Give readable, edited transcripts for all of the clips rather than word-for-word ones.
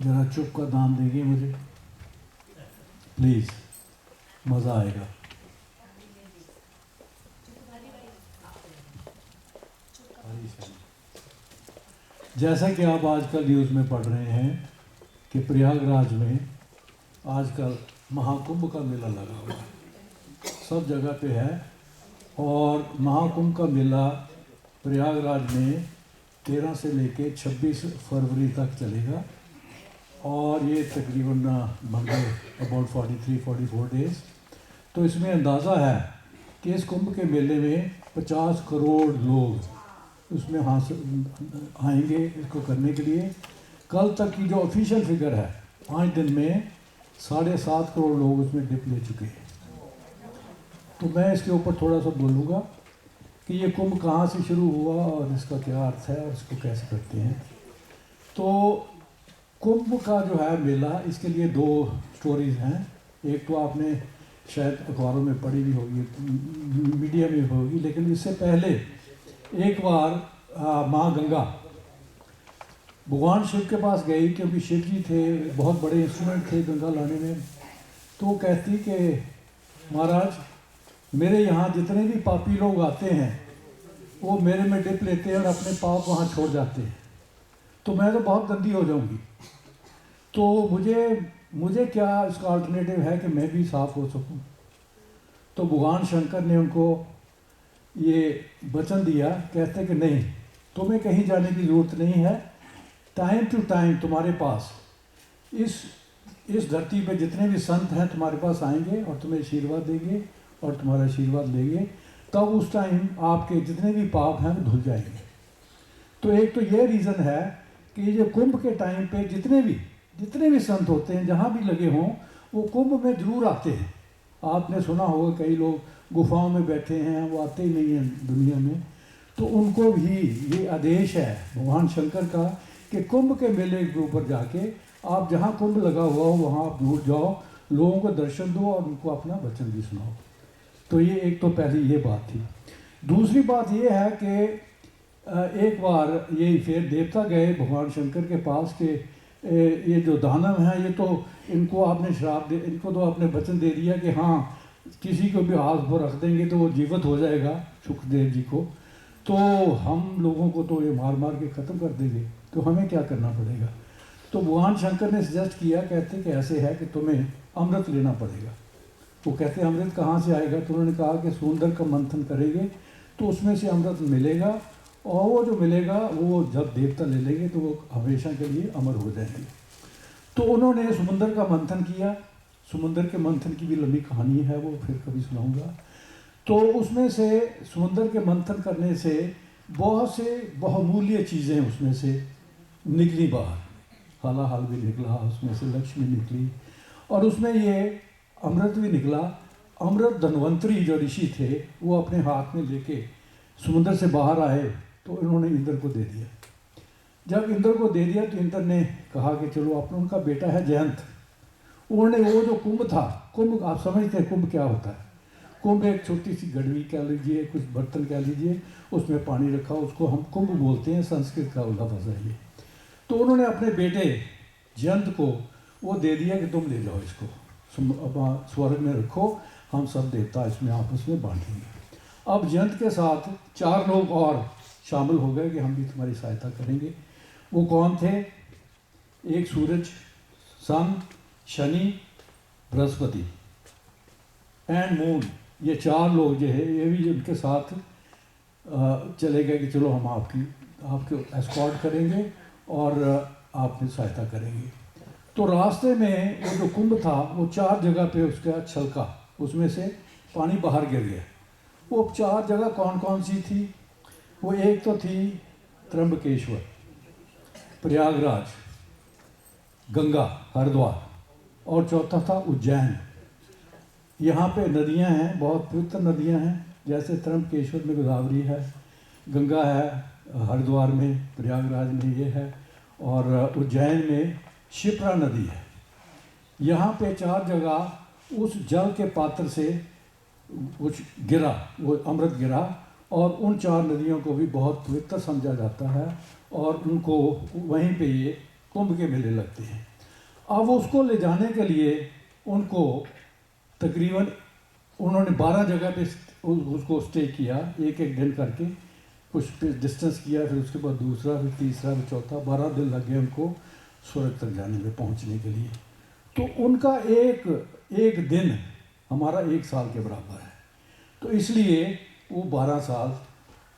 ज़रा चुप का दान देंगे मुझे प्लीज़, मज़ा आएगा। जैसा कि आप आजकल न्यूज़ में पढ़ रहे हैं कि प्रयागराज में आजकल महाकुंभ का मेला लगा हुआ है, सब जगह पे है। और महाकुंभ का मेला प्रयागराज में 13 से लेके 26 फरवरी तक चलेगा और ये तकरीबन मंडे अबाउट 43-44 डेज़। तो इसमें अंदाज़ा है कि इस कुंभ के मेले में 50 करोड़ लोग उसमें आएंगे इसको करने के लिए। कल तक की जो ऑफिशियल फिगर है 5 दिन में 7.5 करोड़ लोग उसमें डिप ले चुके हैं। तो मैं इसके ऊपर थोड़ा सा बोलूँगा कि ये कुंभ कहाँ से शुरू हुआ और इसका क्या अर्थ है और इसको कैसे करते हैं। तो कुंभ का जो है मेला, इसके लिए 2 स्टोरीज़ हैं। एक तो आपने शायद अखबारों में पढ़ी भी होगी, मीडिया में होगी, लेकिन इससे पहले एक बार माँ गंगा भगवान शिव के पास गई, क्योंकि शिव जी थे, बहुत बड़े इंस्ट्रूमेंट थे गंगा लाने में। तो वो कहती कि महाराज मेरे यहाँ जितने भी पापी लोग आते हैं वो मेरे में डिप लेते हैं और अपने पाप वहाँ छोड़ जाते हैं, तो मैं तो बहुत गंदी हो जाऊँगी। तो मुझे क्या इसका अल्टरनेटिव है कि मैं भी साफ हो सकूं। तो भगवान शंकर ने उनको ये वचन दिया, कहते कि नहीं, तुम्हें कहीं जाने की ज़रूरत नहीं है। टाइम टू टाइम तुम्हारे पास इस धरती पे जितने भी संत हैं तुम्हारे पास आएंगे और तुम्हें आशीर्वाद देंगे और तुम्हारा आशीर्वाद लेंगे, तब उस टाइम आपके जितने भी पाप हैं वो धुल जाएंगे। तो एक तो ये रीज़न है कि ये कुंभ के टाइम पे जितने भी संत होते हैं जहाँ भी लगे हों वो कुंभ में ज़रूर आते हैं। आपने सुना होगा कई लोग गुफाओं में बैठे हैं, वो आते ही नहीं हैं दुनिया में। तो उनको भी ये आदेश है भगवान शंकर का कि कुंभ के मेले के ऊपर जाके आप जहाँ कुंभ लगा हुआ हो वहाँ आप दूर जाओ, लोगों को दर्शन दो और उनको अपना वचन भी सुनाओ। तो ये एक तो पहली ये बात थी। दूसरी बात ये है कि एक बार ये फिर देवता गए भगवान शंकर के पास के ये जो दानव हैं ये तो इनको आपने श्राप दे, इनको तो आपने वचन दे दिया कि हाँ किसी को भी हाथ पर रख देंगे तो वो जीवित हो जाएगा, सुखदेव जी को, तो हम लोगों को तो ये मार मार के ख़त्म कर देंगे, तो हमें क्या करना पड़ेगा। तो भगवान शंकर ने सजेस्ट किया, कहते कि ऐसे है कि तुम्हें अमृत लेना पड़ेगा। वो कहते अमृत कहाँ से आएगा। तो उन्होंने कहा कि समुंदर का मंथन करेंगे तो उसमें से अमृत मिलेगा, और वो जो मिलेगा वो जब देवता ले लेंगे तो वो हमेशा के लिए अमर हो जाएंगे। तो उन्होंने समुंदर का मंथन किया। समुंदर के मंथन की भी लंबी कहानी है, वो फिर कभी सुनाऊंगा। तो उसमें से समुंदर के मंथन करने से बहुत से बहुमूल्य चीज़ें उसमें से निकली बाहर। हलाहल भी निकला, उसमें से लक्ष्मी निकली और उसमें ये अमृत भी निकला। अमृत धन्वंतरी जो ऋषि थे वो अपने हाथ में लेके समुंदर से बाहर आए तो इन्होंने इंद्र को दे दिया। जब इंद्र को दे दिया तो इंद्र ने कहा कि चलो अपना, उनका बेटा है जयंत, उन्होंने वो जो कुंभ था, कुंभ आप समझते हैं कुंभ क्या होता है। कुंभ एक छोटी सी गड़वी कह लीजिए, कुछ बर्तन कह लीजिए, उसमें पानी रखा, उसको हम कुंभ बोलते हैं, संस्कृत का लफ्ज़ है ये। तो उन्होंने अपने बेटे जयंत को वो दे दिया कि तुम ले जाओ इसको, स्वर्ग में रखो, हम सब देवता इसमें आपस में बांटेंगे। अब जयंत के साथ 4 लोग और शामिल हो गए कि हम भी तुम्हारी सहायता करेंगे। वो कौन थे? एक सूरज, सन, शनि, बृहस्पति एंड मून, ये 4 लोग जो है ये भी उनके साथ चले गए कि चलो हम आपको एस्कॉर्ट करेंगे और आपकी सहायता करेंगे। तो रास्ते में वो जो कुंभ था वो 4 जगह पे उसका छलका, उसमें से पानी बाहर गिर गया। वो 4 जगह कौन कौन सी थी? वो एक तो थी त्र्यंबकेश्वर, प्रयागराज, गंगा हरिद्वार, और चौथा था उज्जैन। यहाँ पे नदियाँ हैं, बहुत पवित्र नदियाँ हैं, जैसे त्र्यंबकेश्वर में गोदावरी है, गंगा है, हरिद्वार में, प्रयागराज में ये है, और उज्जैन में शिप्रा नदी है। यहाँ पे 4 जगह उस जल के पात्र से कुछ गिरा, वो अमृत गिरा, और उन 4 नदियों को भी बहुत पवित्र समझा जाता है और उनको वहीं पे ये कुंभ के मेले लगते हैं। अब उसको ले जाने के लिए उनको तकरीबन उन्होंने 12 जगह पे उसको स्टे किया, एक एक दिन करके कुछ डिस्टेंस किया, फिर उसके बाद दूसरा, फिर तीसरा, फिर चौथा, 12 दिन लग गए उनको स्वर्ग तक जाने में, पहुंचने के लिए। तो उनका एक दिन हमारा 1 साल के बराबर है। तो इसलिए वो 12 साल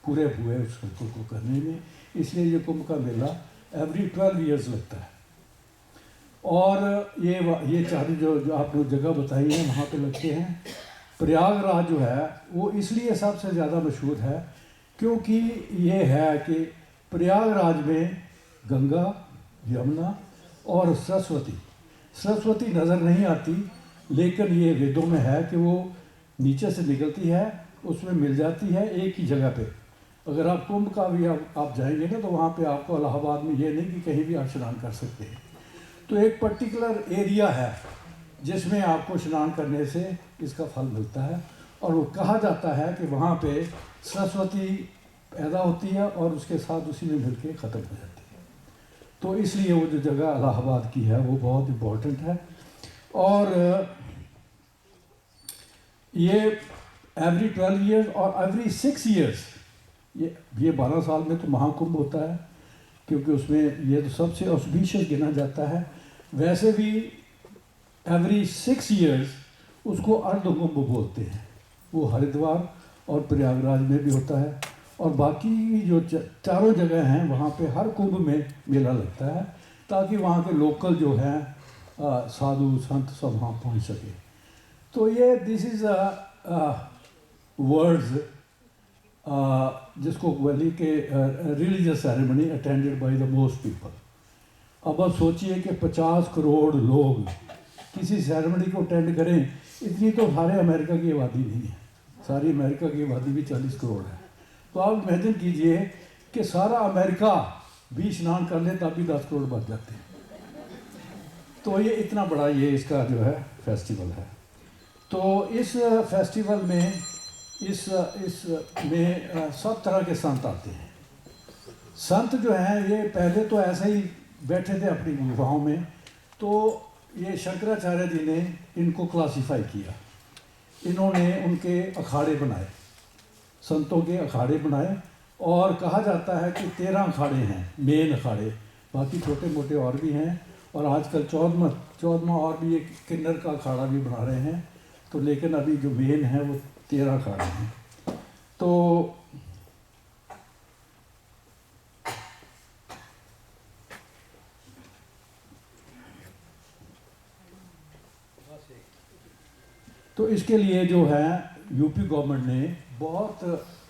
पूरे हुए उस को करने में। इसलिए ये कुंभ का मेला एवरी 12 ईयर्स लगता है। और ये चारों जो आपने जगह बताई है वहाँ पे लगते हैं। प्रयागराज जो है वो इसलिए सबसे ज़्यादा मशहूर है क्योंकि ये है कि प्रयागराज में गंगा, यमुना और सरस्वती नज़र नहीं आती, लेकिन ये वेदों में है कि वो नीचे से निकलती है, उसमें मिल जाती है एक ही जगह पे। अगर आप कुंभ का भी आप जाएंगे ना, तो वहाँ पे आपको इलाहाबाद में ये नहीं कि कहीं भी आप स्नान कर सकते हैं। तो एक पर्टिकुलर एरिया है जिसमें आपको स्नान करने से इसका फल मिलता है, और वो कहा जाता है कि वहाँ पे सरस्वती पैदा होती है और उसके साथ उसी में मिल के ख़त्म हो जाती है। तो इसलिए वो जो जगह इलाहाबाद की है वो बहुत इम्पोर्टेंट है। और ये एवरी 12 ईयर्स और एवरी 6 ईयर्स ये 12 साल में तो महाकुंभ होता है, क्योंकि उसमें ये तो सबसे ऑस्पिशियस गिना जाता है। वैसे भी एवरी 6 ईयर्स उसको अर्धकुंभ बोलते हैं। वो हरिद्वार और प्रयागराज में भी होता है, और बाकी जो चारों जगह हैं वहाँ पे हर कुंभ में मेला लगता है, ताकि वहाँ के लोकल जो हैं साधु संत सब वहाँ पहुँच सके। तो ये दिस इज़ वर्ड्स जिसको बोली के religious ceremony attended by the most people. अब आप सोचिए कि 50 करोड़ लोग किसी सेरेमनी को अटेंड करें, इतनी तो सारे अमेरिका की आबादी नहीं है। सारी अमेरिका की आबादी भी 40 करोड़ है। तो आप इमेजिन कीजिए कि सारा अमेरिका भी स्नान कर ले तब भी 10 करोड़ बच जाते हैं। तो ये इतना बड़ा ये इसका जो है फेस्टिवल है। तो इस फेस्टिवल में इसमें सब तरह के संत आते हैं। संत जो हैं ये पहले तो ऐसे ही बैठे थे अपनी गुफाओं में, तो ये शंकराचार्य जी ने इनको क्लासिफाई किया। इन्होंने उनके अखाड़े बनाए, संतों के अखाड़े बनाए, और कहा जाता है कि 13 अखाड़े हैं मेन अखाड़े, बाकी छोटे मोटे और भी हैं। और आजकल 14वां और भी एक किन्नर का अखाड़ा भी बना रहे हैं। तो लेकिन अभी जो मेन है वो 13 अखाड़े हैं। तो इसके लिए जो है यूपी गवर्नमेंट ने बहुत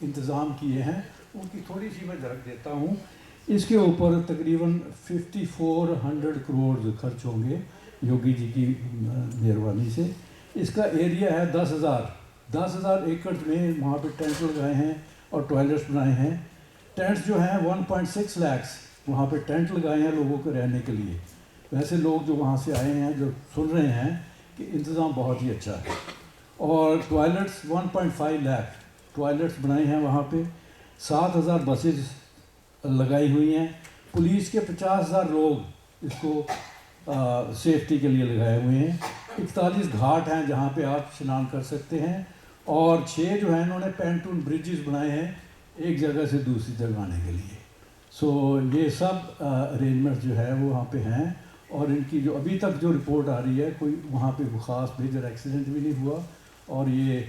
इंतज़ाम किए हैं। उनकी थोड़ी सी मैं झलक देता हूँ। इसके ऊपर तकरीबन 5400 करोड़ खर्च होंगे योगी जी की मेहरबानी से। इसका एरिया है 10,000 एकड़ में। वहाँ पे टेंट लगाए हैं और टॉयलेट्स बनाए हैं। टेंट्स जो हैं 1.6 लाख वहाँ पे टेंट लगाए हैं लोगों को रहने के लिए। वैसे लोग जो वहाँ से आए हैं, जो सुन रहे हैं कि इंतज़ाम बहुत ही अच्छा है। और टॉयलेट्स 1.5 लाख टॉयलेट्स बनाए हैं वहाँ पे। 7,000 बसेस लगाई हुई हैं। पुलिस के 50,000 लोग इसको सेफ्टी के लिए लगाए हुए हैं। 41 घाट हैं जहाँ पे आप स्नान कर सकते हैं। और 6 जो हैं इन्होंने पेंटून ब्रिजेस बनाए हैं एक जगह से दूसरी जगह आने के लिए। सो ये सब अरेंजमेंट जो है वो वहाँ पे हैं। और इनकी जो अभी तक जो रिपोर्ट आ रही है, कोई वहाँ पे ख़ास मेजर एक्सीडेंट भी नहीं हुआ। और ये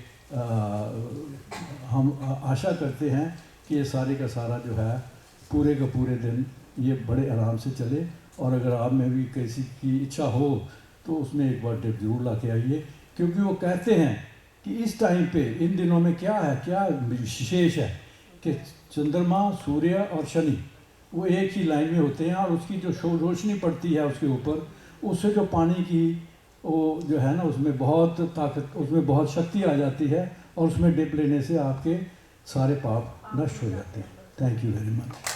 हम आशा करते हैं कि ये सारे का सारा जो है पूरे का पूरे दिन ये बड़े आराम से चले। और अगर आप में भी किसी की इच्छा हो तो उसमें एक बार टिप ज़रूर ला के आइए, क्योंकि वो कहते हैं कि इस टाइम पे इन दिनों में क्या विशेष है कि चंद्रमा, सूर्य और शनि वो एक ही लाइन में होते हैं। और उसकी जो रोशनी पड़ती है उसके ऊपर, उससे जो पानी की वो जो है ना, उसमें बहुत ताकत, उसमें बहुत शक्ति आ जाती है। और उसमें डिप लेने से आपके सारे पाप नष्ट हो जाते हैं। Thank you very much.